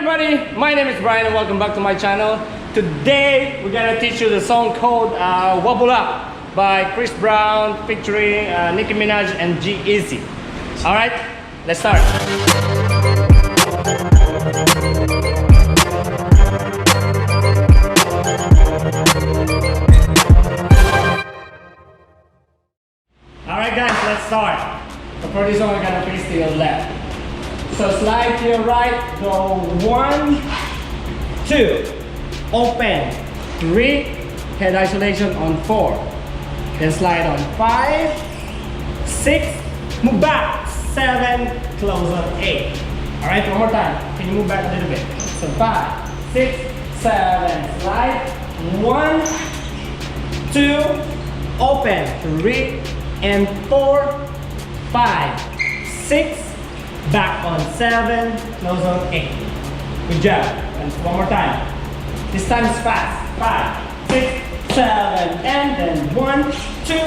everybody, my name is Brian and welcome back to my channel. Today we're gonna teach you the song called Wobble Up by Chris Brown featuring Nicki Minaj and G-Eazy. Alright, let's start. Alright guys, let's start. So for this one we're gonna face to your left. So slide to your right, go 1, 2, open, 3, head isolation on 4, then slide on 5, 6, move back, 7, close on 8. Alright, one more time, can you move back a little bit? So 5, 6, 7, slide, 1, 2, open, 3, and 4, 5, 6, back on 7, close on 8. Good job. And one more time. This time is fast. 5, 6, 7, and then 1, 2,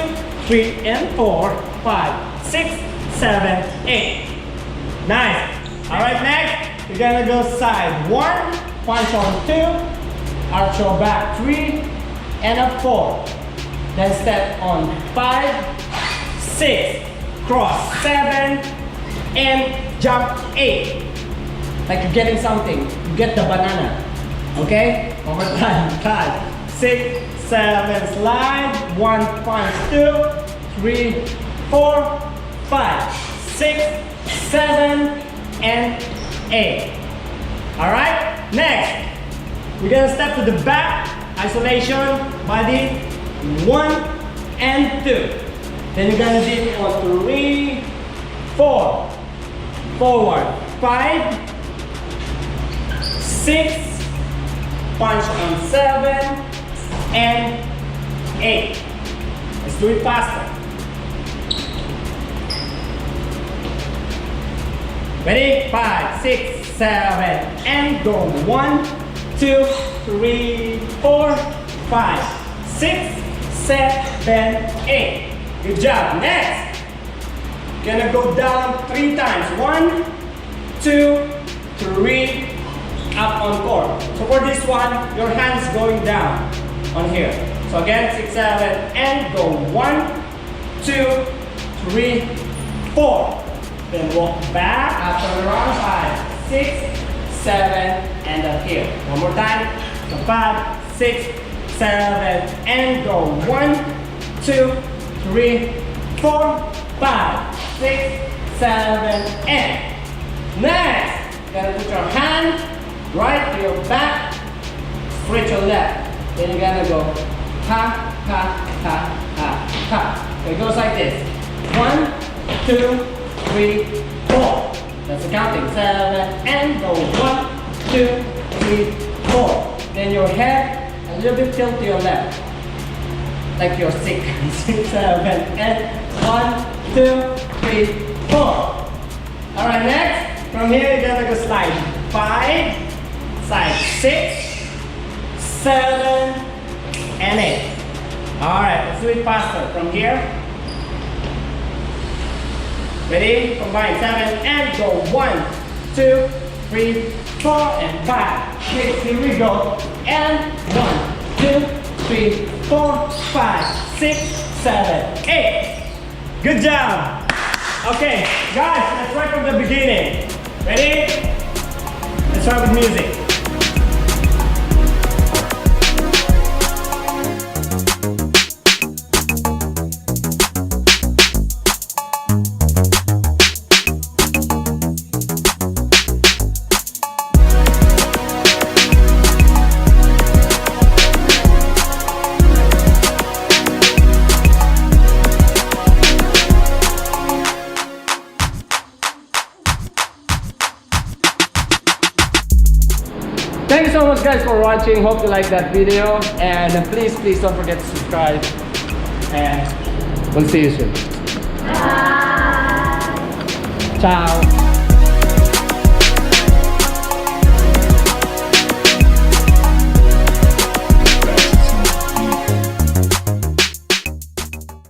3, and 4, 5, 6, 7, 8. Nice. Alright, next, we're gonna go side 1, punch on 2, arch your back 3, and a 4. Then step on 5, 6, cross 7, and jump 8. Like you're getting something. You get the banana. Okay? One more time. 5, 6, 7, slide. 1, punch 2, 3, 4, 5, 6, 7, and 8. Alright? Next, we're gonna step to the back. Isolation, body, 1 and 2. Then you're gonna dip on 3, 4, forward, 5, 6, punch on 7, and 8. Let's do it faster. Ready? 5, 6, 7, and go. 1, 2, 3, 4, 5, 6, 7, 8. Good job. Next, gonna go down 3 times. 1, 2, 3, up on 4. So for this one, your hands going down on here. So again, 6, 7, and go. 1, 2, 3, 4. Then walk back, up and around. 5, 6, 7, and up here. One more time. So 5, 6, 7, and go. 1, 2, 3, 4, 5, 6, 7, and next, you're gonna put your hand right to your back, straight your left. Then you're gonna go ha, ha, ha, ha, ha. So it goes like this. 1, 2, 3, 4. That's the counting. 7, and go. 1, 2, 3, 4. Then your head a little bit tilt to your left. Like you're sick. 6, 7, and 1, 2, 3, 4. Alright, next, from here you're gonna go slide 5, slide 6, 7, and 8. Alright, let's do it faster. From here. Ready? Combine 7 and go. 1, 2, 3, 4, and 5, 6. Here we go. And 1, 2, 3, 4, 5, 6, 7, 8. Good job. Okay, guys, let's start from the beginning. Ready? Let's start with music. Thank you so much guys for watching. Hope you like that video, and please don't forget to subscribe, and we'll see you soon. Bye. Ciao.